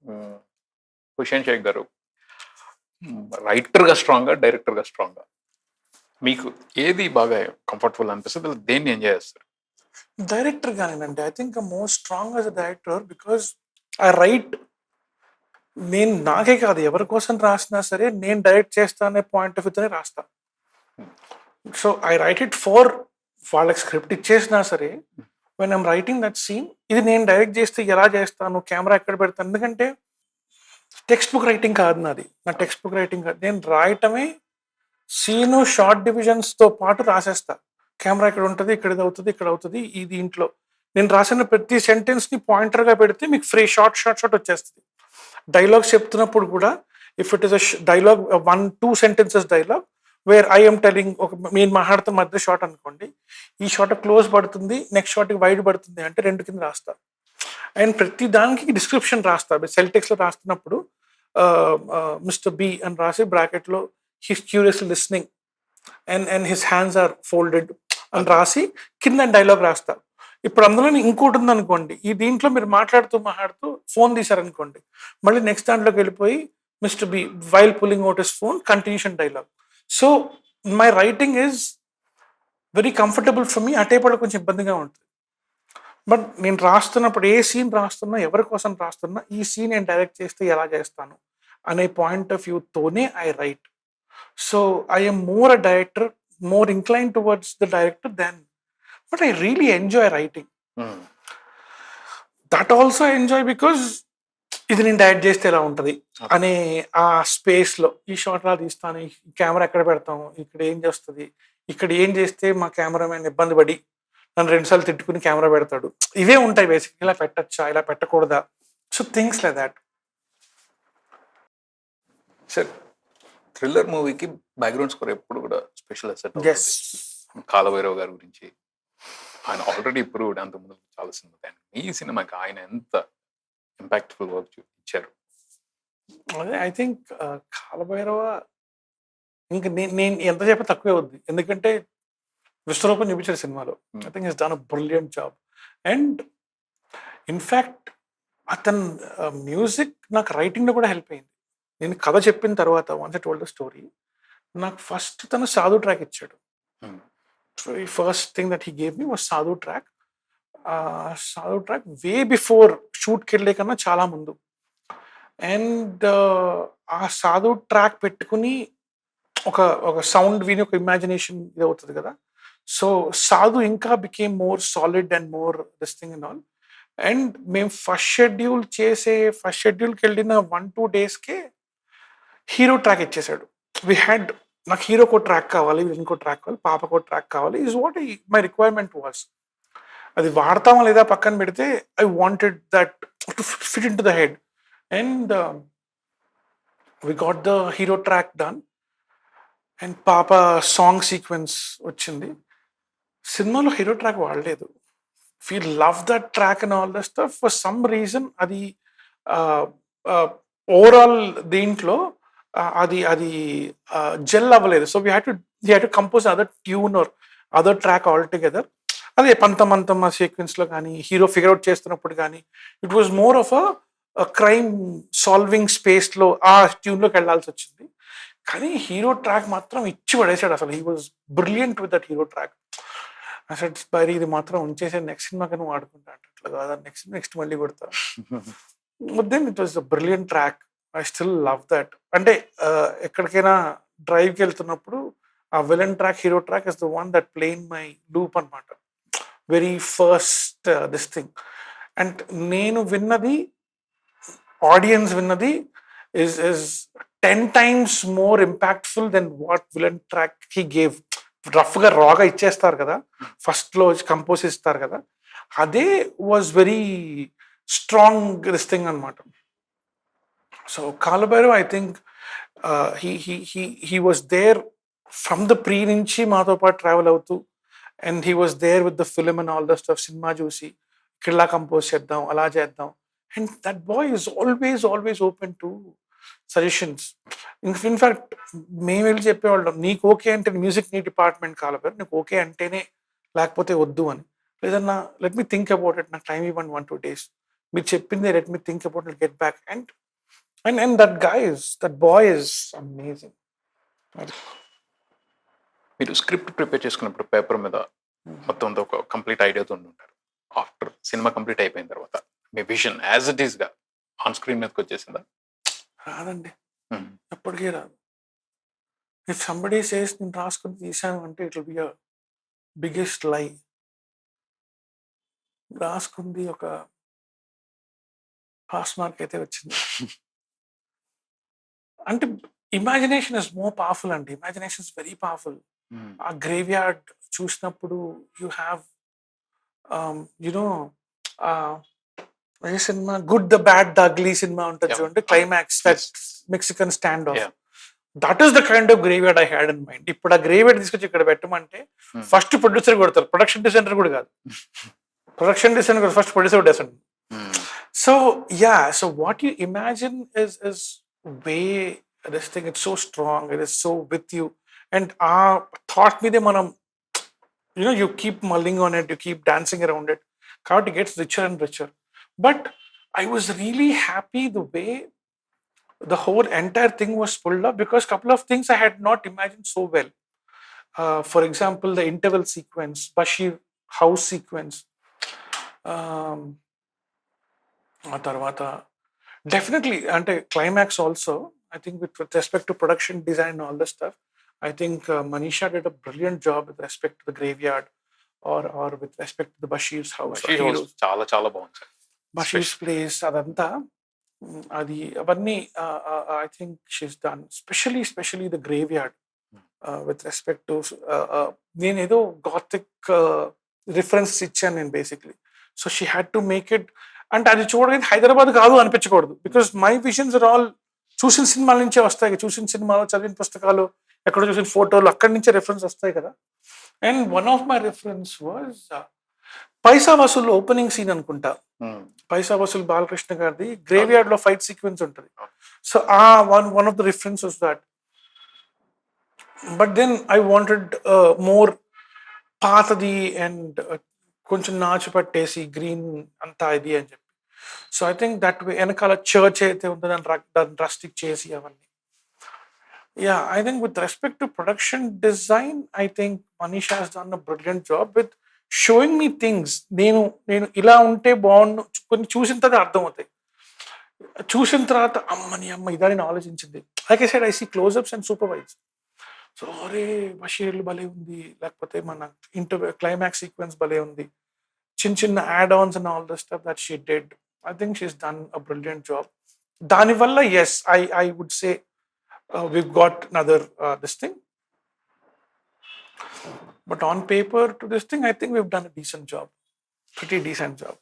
హ్మ్. హుషేన్ షేక్ గారు రైటర్‌గా స్ట్రాంగా? డైరెక్టర్‌గా స్ట్రాంగా? మీకు ఏది బాగా కంఫర్టబుల్ అనిపిస్తది? దేన్ని ఎంజాయ్ చేస్తారు? డైరెక్టర్ గానేనండి. I think more strong as a director because I write. నేను నాకే కాదు ఎవరి కోసం రాసినా సరే నేను డైరెక్ట్ చేస్తా అనే పాయింట్ ఆఫ్ వ్యూతోనే రాస్తా. Hmm. So I write it for వాళ్ళకి స్క్రిప్ట్ ఇచ్చేసినా సరే when I'm writing that scene ఇది నేను డైరెక్ట్ చేస్తే ఎలా చేస్తాను, కెమెరా ఎక్కడ పెడతాను. ఎందుకంటే టెక్స్ట్ బుక్ రైటింగ్ కాదు నాది. నా టెక్స్ట్ బుక్ రైటింగ్ కాదు. నేను రాయటమే సీను షార్ట్ డివిజన్స్‌తో పాటు రాసేస్తా. కెమెరా ఇక్కడ ఉంటది, ఇక్కడ ఇది అవుతది, ఇక్కడ అవుతది. ఈ దీంట్లో నేను రాసిన ప్రతి సెంటెన్స్‌ని పాయింటర్‌గా పెడితే మీకు ఫ్రీ షార్ట్ వచ్చేస్తది. డైలాగ్స్ చెప్తున్నప్పుడు కూడా if it is a dialogue 1, 2 sentences dialogue where I am telling ఒక నేను మాట్లాడుతున్న మధ్య షాట్ అనుకోండి. ఈ షాట్ క్లోజ్ పడుతుంది. నెక్స్ట్ షాట్‌కి వైడ్ పడుతుంది అంటే 2 కింద రాస్తా. అండ్ ప్రతి దానికి డిస్క్రిప్షన్ రాస్తా. సెల్ టెక్స్ట్‌లో రాస్తున్నప్పుడు మిస్టర్ బి అని రాసి బ్రాకెట్‌లో his curiously listening and his hands are folded అని రాసి కింద డైలాగ్ రాస్తా. ఇప్పుడు అందులో ఇంకోటి ఉందనుకోండి, ఈ దీంట్లో మీరు మాట్లాడుతూ ఫోన్ తీశారనుకోండి, మళ్ళీ నెక్స్ట్ దాంట్లోకి వెళ్ళిపోయి Mr B while pulling out his phone continuation dialogue. So my writing is very comfortable for me. అటే పడ కొంచెం ఇబ్బందిగా ఉంటుంది. బట్ నేను రాస్తున్నప్పుడు ఏ సీన్ రాస్తున్నా, ఎవరి కోసం రాస్తున్నా, ఈ సీన్ నేను డైరెక్ట్ చేస్తే ఎలా చేస్తాను అనే పాయింట్ ఆఫ్ వ్యూతోనే I write. So I am more a director, more inclined towards the director than, but I really enjoy writing. హ్మ్. That also I enjoy because ఇది నేను డైరెక్ట్ చేస్తే ఎలా ఉంటది అనే ఆ స్పేస్ లో ఈ షాట్ లా తీస్తాను, ఈ కెమెరా ఎక్కడ పెడతాము, ఇక్కడ ఏం చేస్తుంది, ఇక్కడ ఏం చేస్తే మా కెమెరామెన్ ఇబ్బంది పడి నన్ను 2 సార్లు తిట్టుకుని కెమెరా పెడతాడు. ఇవే ఉంటాయి బేసిక్. ఇలా పెట్టచ్చా, ఇలా పెట్టకూడదా. So things like that. Sir thriller మూవీకి బ్యాక్‌గ్రౌండ్ స్కోర్ ఎప్పుడు కూడా స్పెషల్ అసెట్ ఎస్. అవుతుంది. కాలభైరవ గారి గురించి ఆయన ఆల్రెడీ ప్రూవ్డ్ అంతకుముందు చాలా సినిమా. ఈ సినిమాకి ఆయన ఎంత ఇంపాక్ట్‌ఫుల్ వర్క్ ఇచ్చారు? అదే ఐ థింక్ కాలభైరవ ఇంక నేను ఎంత చెప్పినా తక్కువే అవుద్ది. ఎందుకంటే విశ్వరూపం చూపించారు సినిమాలో. హ్మ్. I think his done a brilliant job. And in fact అతను మ్యూజిక్ నాకు రైటింగ్‌లో కూడా హెల్ప్ అయింది. నేను కథ చెప్పిన తర్వాత once I told the story, నాకు ఫస్ట్ తను 'సాధు' ట్రాక్ ఇచ్చాడు. హ్మ్. Very first thing that he gave me was 'సాధు' ట్రాక్. 'సాధు' ట్రాక్ వే బిఫోర్ షూట్‌కెళ్ళే కన్నా చాలా ముందు. అండ్ ఆ 'సాధు' ట్రాక్ పెట్టుకొని ఒక ఒక సౌండ్ విని ఒక ఇమాజినేషన్ ఇదవుతది కదా! సో 'సాధు' ఇంకా became more solid and more this thing and all. And మేము ఫస్ట్ షెడ్యూల్‌కెళ్ళిన 1, 2 డేస్‌కే హీరో ట్రాక్ ఇచ్చేసాడు. వి హాడ్ నాకు హీరోకో ట్రాక్ కావాలి, విలన్‌కో ట్రాక్ కావాలి, పాపకో ట్రాక్ కావాలి. Is what my requirement was. అది వాడతామా లేదా పక్కన పెడితే I wanted that to fit into the head. And we got the hero track done. And పాప సాంగ్ సీక్వెన్స్ వచ్చింది. సినిమాలో హీరో ట్రాక్ వాడలేదు. We love that track and all the stuff. For some reason అది ah, ah, overall దీంట్లో అది అది gel అవ్వలేదు. So we had to compose other tune or other track all together. అదే 'పంతం' ఆ సీక్వెన్స్‌లో గాని, హీరో ఫిగర్ ఔట్ చేస్తున్నప్పుడు గాని, it was more of crime solving స్పేస్‌లో ఆ ట్యూన్‌లోకి వెళ్ళాల్సొచ్చింది. కానీ హీరో ట్రాక్ మాత్రం ఇచ్చి పడేసాడు అసలు. He was brilliant with that hero track. అసలు మరి ఇది మాత్రం ఉంచేసేయి, నెక్స్ట్ సినిమాకైనా వాడుకుంటా అంటే, అట్లా కాదు, నెక్స్ట్ మళ్ళీ కొడతా. Then it was a brilliant track. I still love that. అంటే ఎక్కడికైనా డ్రైవ్‌కి వెళ్తున్నప్పుడు ఆ villain track, hero track is the one that play in my loop అన్నమాట. Very first this thing. And నేను విన్నది, ఆడియన్స్ విన్నది is 10 times more impactful than what villain track he gave. రఫ్‌గా రాగా ఇచ్చేస్తారు కదా! ఫస్ట్‌లో కంపోజ్ ఇస్తారు కదా! అదే was very strong this thing అన్నమాట. So 'Kalabhairava' I think he was there from the pre నుంచి మాతో పాటు ట్రావెల్ అవుతూ, and he was there with the film and all the stuff. సినిమా చూసి ఇక్కడిలా కంపోజ్ చేద్దాం, అలా చేద్దాం. And that boy is always open to suggestions. In fact మేము వెళ్లి చెప్పేవాళ్ళం, "నీకు ఓకే అంటే మ్యూజిక్ నీ డిపార్ట్‌మెంట్ కాలభైరవ్. నీకు ఓకే అంటేనే, లేకపోతే వద్దు" అని. లేదన్నా let me think about it. నాకు టైమ్ ఇవ్వండి 1, 2 డేస్. మీరు చెప్పింది let me think about it, get back. And that boy is amazing. మీరు స్క్రిప్ట్ ప్రిపేర్ చేసుకున్నప్పుడు పేపర్ మీద మొత్తం అంతా ఒక కంప్లీట్ ఐడియాతో ఉంటారు. ఆఫ్టర్ సినిమా కంప్లీట్ అయిపోయిన తర్వాత మీ విజన్ యాజ్ ఇట్ ఈస్గా ఆన్ స్క్రీన్ మీదకి వచ్చేసిందా? రాదండి, ఎప్పటికీ రాదు. ఇఫ్ సంబడీ సేస్ నేను రాసుకుని తీసాను అంటే it will be a biggest లై. రాసుకుంది ఒక పాస్ మార్క్ అయితే వచ్చింది. అంటే ఇమాజినేషన్ ఇస్ మోర్ పవర్ఫుల్ అండి. Imagination is very powerful. ఆ గ్రేవ్ యార్డ్ చూసినప్పుడు you have you know A cinema good the bad the ugly cinema ఉంటుంది చూడండి, climax that Mexican stand of, that is the kind of grave yard I had in mind. ఇప్పుడు ఆ grave yard తీసుకొచ్చి ఇక్కడ పెట్టమంటే first producer కొడతారు, production designer కూడా కాదు. ప్రొడక్షన్ డిజైనర్ ఫస్ట్ ప్రొడ్యూసర్ కొట్టేస్తాడు. So yeah, so what you imagine is way, this thing, it's so strong, it is so with you, and thought me the manam, you keep mulling on it, you keep dancing around it, how it gets richer and richer. But I was really happy the way the whole entire thing was pulled up, because couple of things I had not imagined so well. For example, the interval sequence, Bashir house sequence, ఆ తర్వాత definitely అంటే climax also I think with respect to production design all the stuff, I think Manisha did a brilliant job with respect to the graveyard or with respect to the Basheer's house. చాలా చాలా బాగుంది Basheer's place అదంతా అది అవన్నీ I think she's done specially the graveyard with respect to నేను ఏదో gothic reference ఇచ్చాను నేను basically. So she had to make it, అంటే అది చూడలేదు హైదరాబాద్ కాదు అనిపించకూడదు, because my visions are all చూసిన సినిమాల నుంచే వస్తాయి, చూసిన సినిమాలు చదివిన పుస్తకాలు ఎక్కడో చూసిన ఫోటోలు అక్కడి నుంచే రెఫరెన్స్ వస్తాయి కదా. And one of my reference was Paisa Vasool opening scene అనుకుంటా, పైసా వసూల్ బాలకృష్ణ గారిది గ్రేవ్ యార్డ్ లో ఫైట్ సీక్వెన్స్ ఉంటుంది. So one of the reference was that. But then I wanted more పాతది అండ్ కొంచెం నాచు పట్టేసి గ్రీన్ అంతా ఇది అని చెప్పి. So I think that way వెనకాల చర్చ్ అయితే ఉందో దాన్ని రస్టిక్ చేసి అవన్నీ. Yeah, I think with respect to production design I think Manisha has done a brilliant job with showing me things. నేను ఇలా ఉంటే బాగుండు, కొన్ని చూసిన తర్వాత అర్థమవుతాయి, చూసిన తర్వాత అమ్మ ఇదా నేను ఆలోచించింది. Like I said I see close ups and supervise. So అరే బషీర్లు భలే ఉంది, లేకపోతే మన క్లైమాక్స్ సీక్వెన్స్ భలే ఉంది, చిన్న add ons and all the stuff that she did. I think she's done a brilliant job. దానివల్ల yes I would say we've got another this thing, but on paper to this thing I think we've done a decent job, pretty decent job.